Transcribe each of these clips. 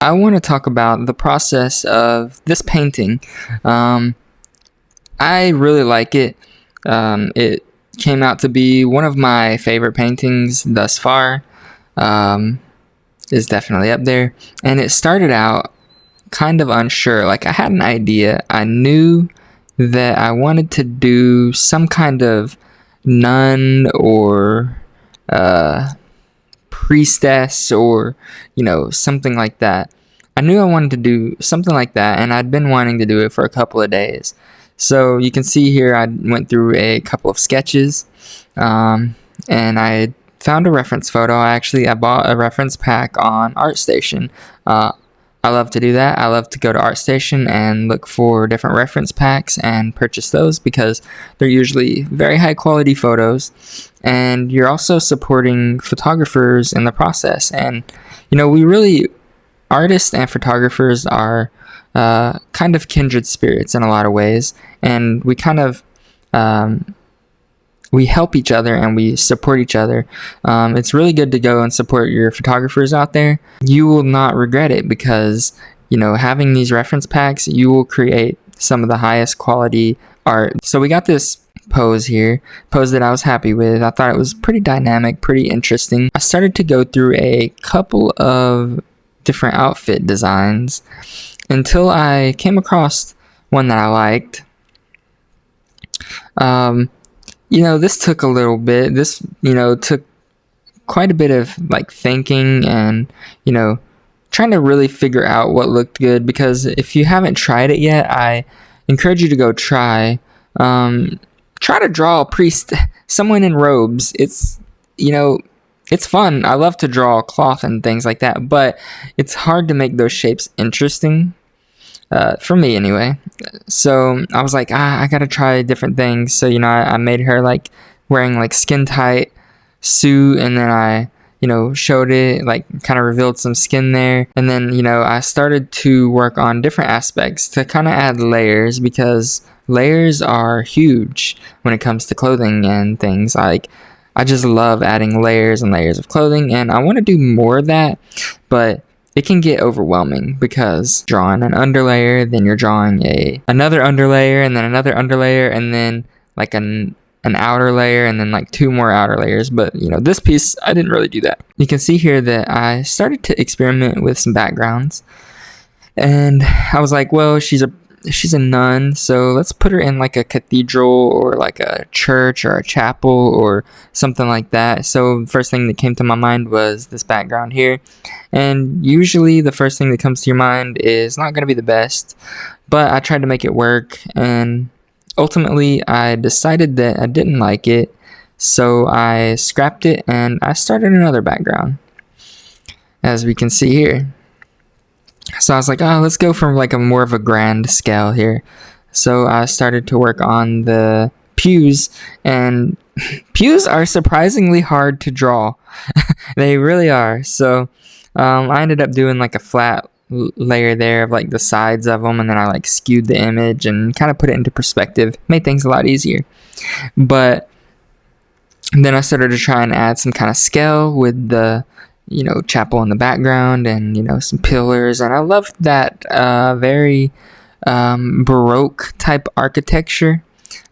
I want to talk about the process of this painting. Um, I really like it. It came out to be one of my favorite paintings thus far. Um, is definitely up there. And it started out kind of unsure. Like, I had an idea. I knew that I wanted to do some kind of nun or uh, priestess or, something like that. I knew I wanted to do something like that, and I'd been wanting to do it for a couple of days. So you can see here I went through a couple of sketches, and I found a reference photo. I bought a reference pack on ArtStation. Uh, I love to do that. I love to go to ArtStation and look for different reference packs and purchase those because they're usually very high quality photos, and you're also supporting photographers in the process. And we really, artists and photographers are kind of kindred spirits in a lot of ways, and we kind of we help each other and we support each other. It's really good to go and support your photographers out there. You will not regret it because, having these reference packs, you will create some of the highest quality art. So we got this pose that I was happy with. I thought it was pretty dynamic, pretty interesting. I started to go through a couple of different outfit designs until I came across one that I liked. This took a little bit. This, took quite a bit of like thinking and, trying to really figure out what looked good, because if you haven't tried it yet, I encourage you to go try. Try to draw a priest, someone in robes. It's fun. I love to draw cloth and things like that, but it's hard to make those shapes interesting. For me anyway. So I was like, I gotta try different things. So, I made her like wearing like skin tight suit, and then I, showed it, like kind of revealed some skin there. And then, I started to work on different aspects to kind of add layers, because layers are huge when it comes to clothing and things. Like, I just love adding layers and layers of clothing, and I want to do more of that, but it can get overwhelming because drawing an underlayer, then you're drawing another underlayer, and then another underlayer, and then like an outer layer, and then like two more outer layers. But this piece, I didn't really do that. You can see here that I started to experiment with some backgrounds, and I was like, well, she's a nun, so let's put her in like a cathedral or like a church or a chapel or something like that. So first thing that came to my mind was this background here, and usually the first thing that comes to your mind is not going to be the best, but I tried to make it work, and ultimately I decided that I didn't like it, so I scrapped it and I started another background, as we can see here. So I was like, let's go from like a more of a grand scale here. So I started to work on the pews, and pews are surprisingly hard to draw. They really are. So I ended up doing like a flat layer there of like the sides of them, and then I like skewed the image and kind of put it into perspective, made things a lot easier. But then I started to try and add some kind of scale with the chapel in the background, and some pillars, and I loved that very Baroque type architecture.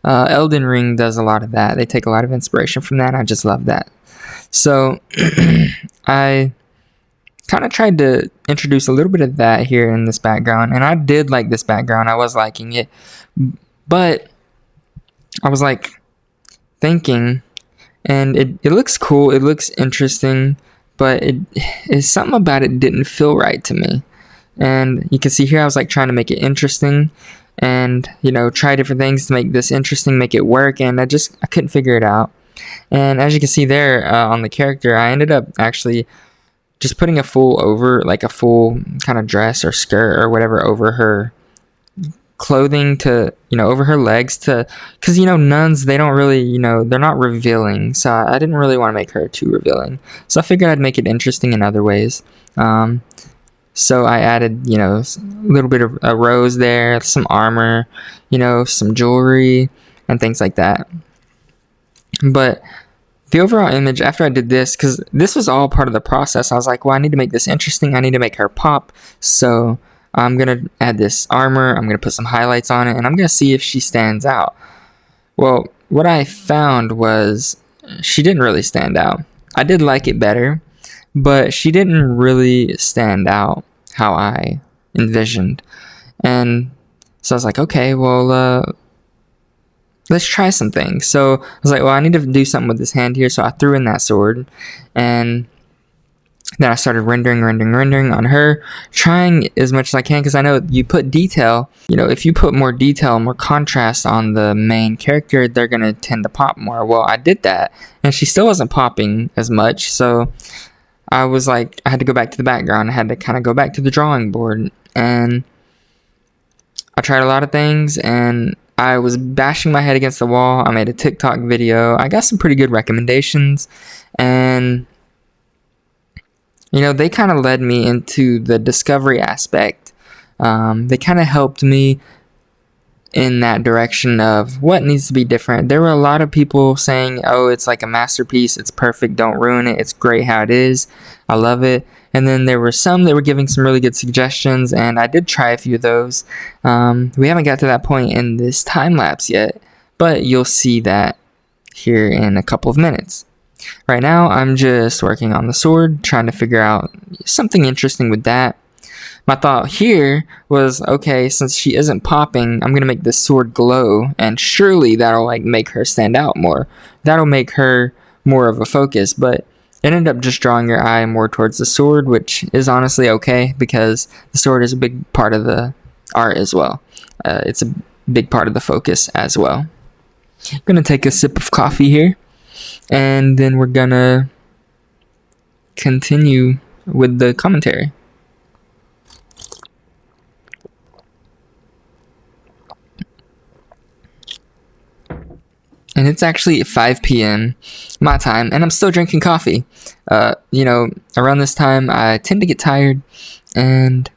Elden Ring does a lot of that. They take a lot of inspiration from that, and I just love that. So I kind of tried to introduce a little bit of that here in this background, and I did like this background. I was liking it, but I was like thinking, and it looks cool, it looks interesting, but something about it didn't feel right to me. And you can see here I was like trying to make it interesting, and try different things to make this interesting, make it work, and I couldn't figure it out. And as you can see there on the character, I ended up actually just putting a full kind of dress or skirt or whatever over her clothing to, over her legs, because nuns, they don't really, they're not revealing, so I didn't really want to make her too revealing, so I figured I'd make it interesting in other ways. So I added, a little bit of a rose there, some armor, some jewelry and things like that. But the overall image after I did this, because this was all part of the process, I was like, well, I need to make this interesting. I need to make her pop. So I'm going to add this armor. I'm going to put some highlights on it, and I'm going to see if she stands out. Well, what I found was she didn't really stand out. I did like it better, but she didn't really stand out how I envisioned. And so I was like, okay, well, let's try some things. So I was like, well, I need to do something with this hand here. So I threw in that sword, and then I started rendering on her, trying as much as I can, because I know you put detail, if you put more detail, more contrast on the main character, they're going to tend to pop more. Well, I did that, and she still wasn't popping as much, so I was like, I had to go back to the background. I had to kind of go back to the drawing board, and I tried a lot of things, and I was bashing my head against the wall. I made a TikTok video. I got some pretty good recommendations, and they kind of led me into the discovery aspect. They kind of helped me in that direction of what needs to be different. There were a lot of people saying, oh, it's like a masterpiece, it's perfect, don't ruin it, it's great how it is, I love it. And then there were some that were giving some really good suggestions, and I did try a few of those. We haven't got to that point in this time lapse yet, but you'll see that here in a couple of minutes. Right now, I'm just working on the sword, trying to figure out something interesting with that. My thought here was, okay, since she isn't popping, I'm going to make this sword glow, and surely that'll make her stand out more. That'll make her more of a focus, but it ended up just drawing your eye more towards the sword, which is honestly okay, because the sword is a big part of the art as well. It's a big part of the focus as well. I'm going to take a sip of coffee here, and then we're going to continue with the commentary. And it's actually 5 p.m. my time, and I'm still drinking coffee. Around this time, I tend to get tired, and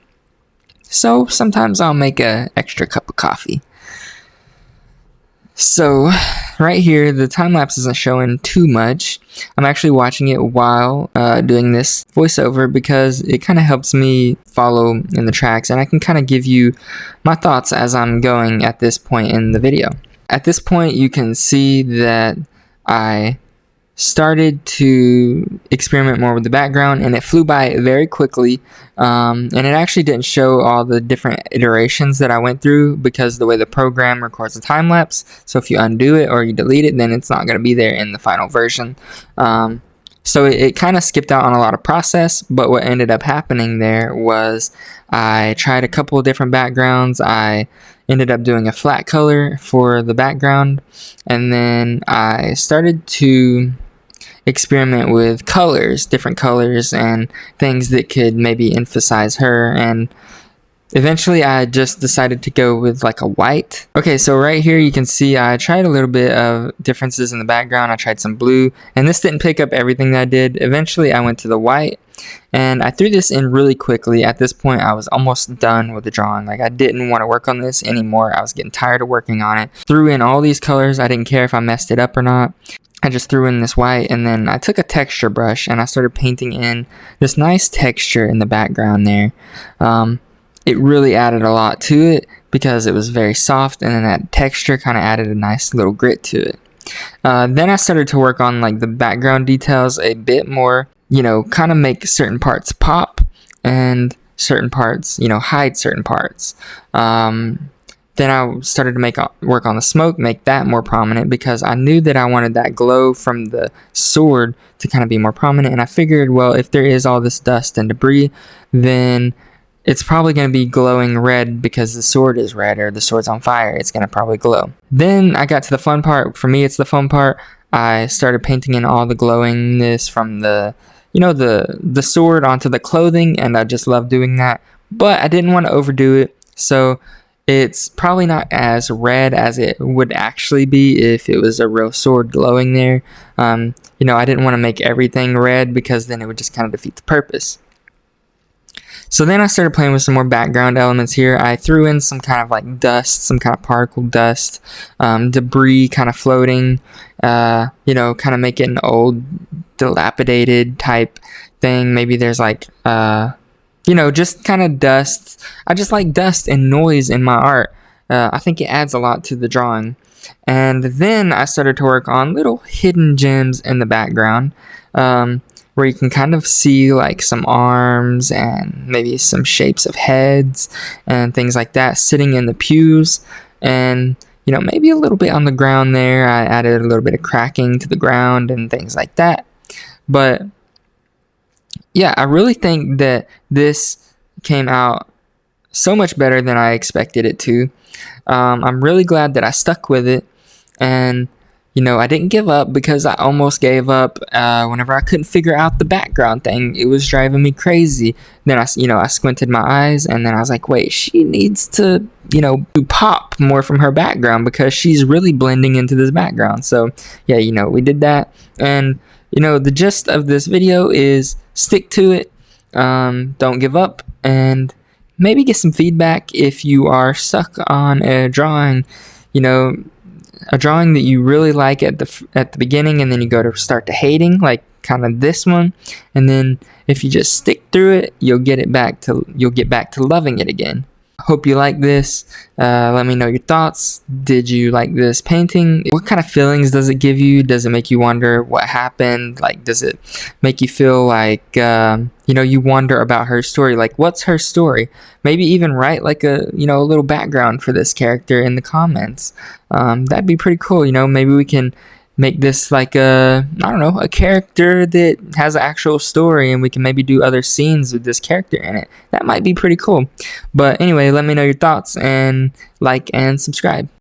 so sometimes I'll make an extra cup of coffee. So, right here, the time lapse isn't showing too much. I'm actually watching it while doing this voiceover, because it kind of helps me follow in the tracks, and I can kind of give you my thoughts as I'm going at this point in the video. At this point, you can see that I started to experiment more with the background, and it flew by very quickly, and it actually didn't show all the different iterations that I went through, because the way the program records the time lapse, so if you undo it or you delete it, then it's not going to be there in the final version. So it kind of skipped out on a lot of process, but what ended up happening there was I tried a couple of different backgrounds. I ended up doing a flat color for the background, and then I started to experiment with colors, different colors, and things that could maybe emphasize her, and eventually I just decided to go with a white. Okay, so right here you can see I tried a little bit of differences in the background. I tried some blue, and this didn't pick up everything that I did. Eventually I went to the white, and I threw this in really quickly. At this point I was almost done with the drawing. I didn't want to work on this anymore. I was getting tired of working on it. Threw in all these colors. I didn't care if I messed it up or not. I just threw in this white, and then I took a texture brush and I started painting in this nice texture in the background there. It really added a lot to it because it was very soft, and then that texture kind of added a nice little grit to it. Then I started to work on the background details a bit more, kind of make certain parts pop and certain parts, hide certain parts. Then I started to work on the smoke, make that more prominent, because I knew that I wanted that glow from the sword to kind of be more prominent, and I figured, well, if there is all this dust and debris, then it's probably going to be glowing red because the sword is red, or the sword's on fire. It's going to probably glow. Then I got to the fun part. For me, it's the fun part. I started painting in all the glowingness from the sword onto the clothing, and I just love doing that. But I didn't want to overdo it, so it's probably not as red as it would actually be if it was a real sword glowing there. I didn't want to make everything red, because then it would just kind of defeat the purpose. So then I started playing with some more background elements here. I threw in some kind of like dust, some kind of particle dust, debris kind of floating, kind of make it an old, dilapidated type thing. Maybe there's like, just kind of dust. I just like dust and noise in my art. I think it adds a lot to the drawing. And then I started to work on little hidden gems in the background. Where you can kind of see like some arms and maybe some shapes of heads and things like that sitting in the pews, and maybe a little bit on the ground there. I added a little bit of cracking to the ground and things like that. But yeah, I really think that this came out so much better than I expected it to. I'm really glad that I stuck with it, and I didn't give up, because I almost gave up whenever I couldn't figure out the background thing. It was driving me crazy. Then I squinted my eyes, and then I was like, wait, she needs to, pop more from her background, because she's really blending into this background. So yeah, we did that. And the gist of this video is stick to it. Don't give up, and maybe get some feedback if you are stuck on a drawing, a drawing that you really like at the beginning, and then you go to start to hating, like kind of this one, and then if you just stick through it, you'll get back to loving it again. Hope you like this. Let me know your thoughts. Did you like this painting? What kind of feelings does it give you? Does it make you wonder what happened? Like, does it make you feel like, you wonder about her story? Like, what's her story? Maybe even write like a little background for this character in the comments. That'd be pretty cool. Maybe we can make this like a character that has an actual story, and we can maybe do other scenes with this character in it. That might be pretty cool. But anyway, let me know your thoughts, and like and subscribe.